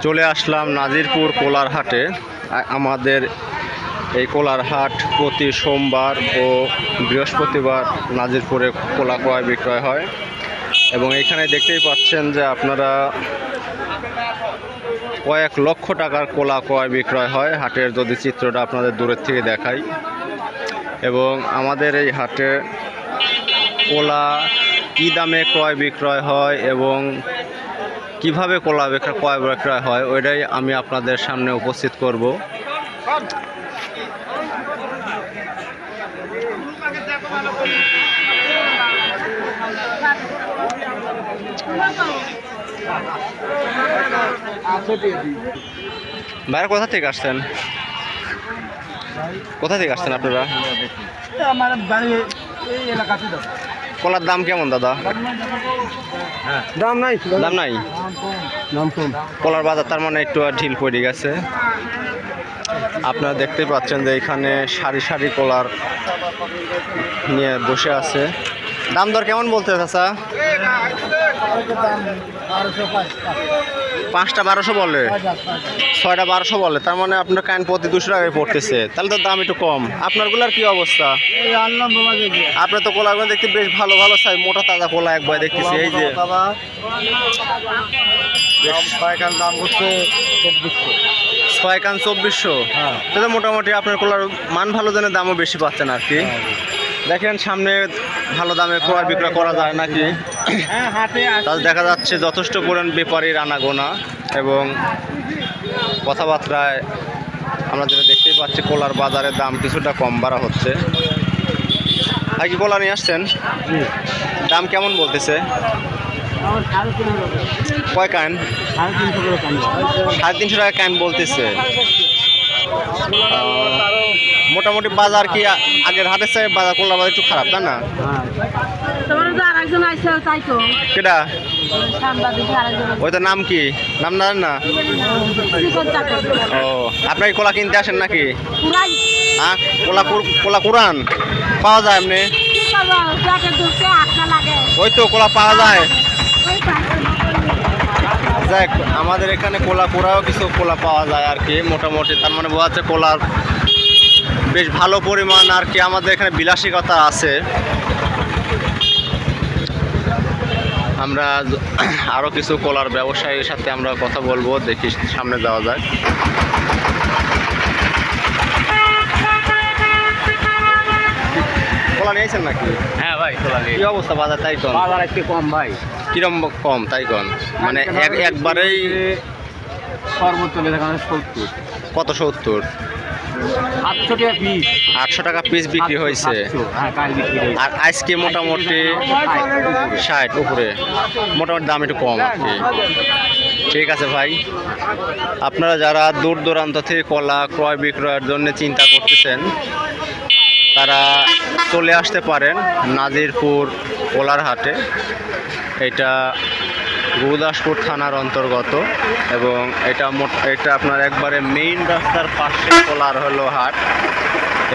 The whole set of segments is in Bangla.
চলে আসলাম নাজিরপুর কোলার হাটে। আমাদের এই কোলার হাট প্রতি সোমবার ও বৃহস্পতিবার নাজিরপুরে কোলা ক্রয় বিক্রয় হয় এবং এখানে দেখতেই পাচ্ছেন যে আপনারা কয়েক লক্ষ টাকার কোলা ক্রয় বিক্রয় হয়। হাটের যদি চিত্রটা আপনাদের দূরের থেকে দেখাই, এবং আমাদের এই হাটে কোলা কী দামে ক্রয় বিক্রয় হয় এবং কিভাবে কোলা ক্রয় বিক্রয় হয় ওইটাই আমি আপনাদের সামনে উপস্থিত করব। ভাইরা কোথা থেকে আসছেন? কোথা থেকে আসছেন আপনারা? আমার বাড়ি এই এলাকাতে দাও। কলার দাম কেমন দাদা? দাম নাই, দাম নাই, দাম কম। কলার বাজার তার মানে একটু ঢিল পড়ে গেছে। আপনারা দেখতে পাচ্ছেন যে এখানে সারি সারি কলার নিয়ে বসে আছে। দাম দর কেমন বলতে চাচা? 5টা 1200 বলে, 6টা 1200 বলে, তার মানে আপনার কাইন প্রতি 200 টাকায় পড়তেছে, তাহলে তো দাম একটু কম। আপনারগুলার কি অবস্থা? আপনার তো কোলাগুলো দেখতে বেশ ভালো ভালো সাইজ, মোটা তাজা কোলা একবার দেখতেছি। এই যে দাম হচ্ছে 6 কান 2400, তাহলে মোটামুটি আপনার কোলার মান ভালো, জন্য দামও বেশি পাচ্ছেন আর কি। দেখেন সামনে ভালো দামে ক্রয় বিক্রয় করা যায় নাকি। তাহলে দেখা যাচ্ছে যথেষ্ট পরিমাণ ব্যাপারীর আনাগোনা এবং কথাবার্তায় আমরা যেটা দেখতেই পাচ্ছি কোলার বাজারের দাম কিছুটা কম বাড়া হচ্ছে। আর কি কোলা নিয়ে আসছেন? দাম কেমন বলতেছে? কয় কান? 350 টাকা কান বলতেছে। মোটামুটি বাজার কি আগের হাটের চেয়ে বাজার কোলা বাজার একটু খারাপ, তাই না? কেটা ওই তো নাম কি? নাম না না। ও, আপনার কোলা কিনতে আসেন নাকি? হ্যাঁ, কোলা কুরান পাওয়া যায় এমনি? ওই তো কোলা পাওয়া যায়। যাক, আমাদের এখানে কোলা কুড়াও কিছু কোলা পাওয়া যায় আর কি মোটামুটি, তার মানে বোঝা যাচ্ছে কোলার বেশ ভালো পরিমাণ আর কি আমাদের এখানে বিলাসিকতা আছে। আমরা আরও কিছু কোলার ব্যবসায়ীর সাথে আমরা কথা বলবো, দেখি সামনে যাওয়া যায়। কোলা নিয়েছেন নাকি? হ্যাঁ ভাই, কোলা কি অবস্থা বাজার? তাই কম বাজার একটু কম ভাই। কিরম কম? তাই কম মানে একবারেই সর্বোচ্চ দেখানো 70। কত? 70? 800 টাকা পিস। 800 টাকা পিস বিক্রি হয়েছে। হ্যাঁ, কাল বিক্রি হয়েছে। আর আজকে মোটামুটি 60 উপরে, মোটামুটি দাম একটু কম আর কি। ঠিক আছে ভাই, আপনারা যারা দূর দূরান্ত থেকে কলা ক্রয় বিক্রয়ের জন্য চিন্তা করতেছেন তারা চলে আসতে পারেন নাজিরপুর কোলার হাটে। এটা গুরুদাসপুর থানার অন্তর্গত এবং এটা আপনার একবারে মেইন রাস্তার পাশে কোলার হলো হাট।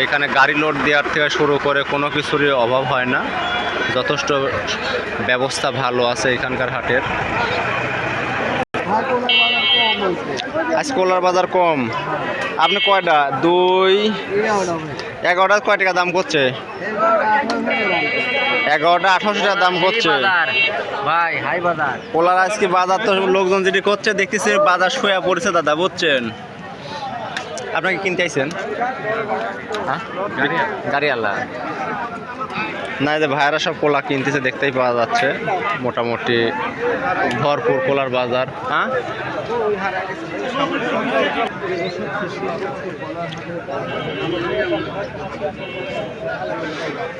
এখানে গাড়ি লোড দেওয়ার থেকে শুরু করে কোনো কিছুরই অভাব হয় না, যথেষ্ট ব্যবস্থা ভালো আছে এখানকার হাটের। আজ কোলার বাজার কম। আপনি কয়টা? 2 11টা কয় টাকা দাম করছে? 11টা 1800 টাকা দাম করছে ভাই, হাই বাজার কোলার। আজকে বাজার তো লোকজন যেটি করছে দেখতেছি বাজার শুয়ে পড়েছে দাদা, বুঝছেন? আপনাকে কিনতে আইছেন? হ্যাঁ, গাড়িওয়ালা না, যে ভাইয়ারা সব কোলা কিনতেছে দেখতেই পাওয়া যাচ্ছে। মোটামুটি ভরপুর কোলার বাজার। হ্যাঁ,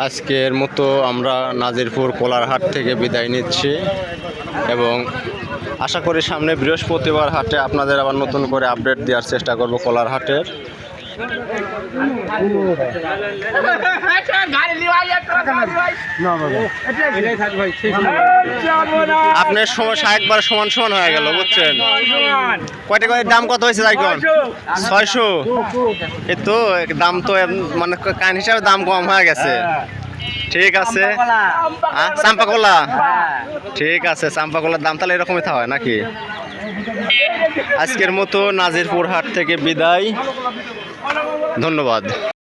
আজকের মতো আমরা নাজিরপুর কোলার হাট থেকে বিদায় নিচ্ছি এবং আশা করি সামনে বৃহস্পতিবার হাটে আপনাদের আবার নতুন করে আপডেট দেওয়ার চেষ্টা করব কোলার হাটের। আপনার সময় একবার সমান সমান হয়ে গেল, বুঝছেন? কয়টা করে দাম কত হয়েছে? তাই কোন 600? এ তো দাম তো মানে কান হিসাবে দাম কম হয়ে গেছে। ঠিক আছে, চাম্পা কলা। ঠিক আছে, চাম্পা কলার দাম তাহলে এরকমই হয় নাকি? আজকের মতো নাজিরপুর হাট থেকে বিদায়, ধন্যবাদ।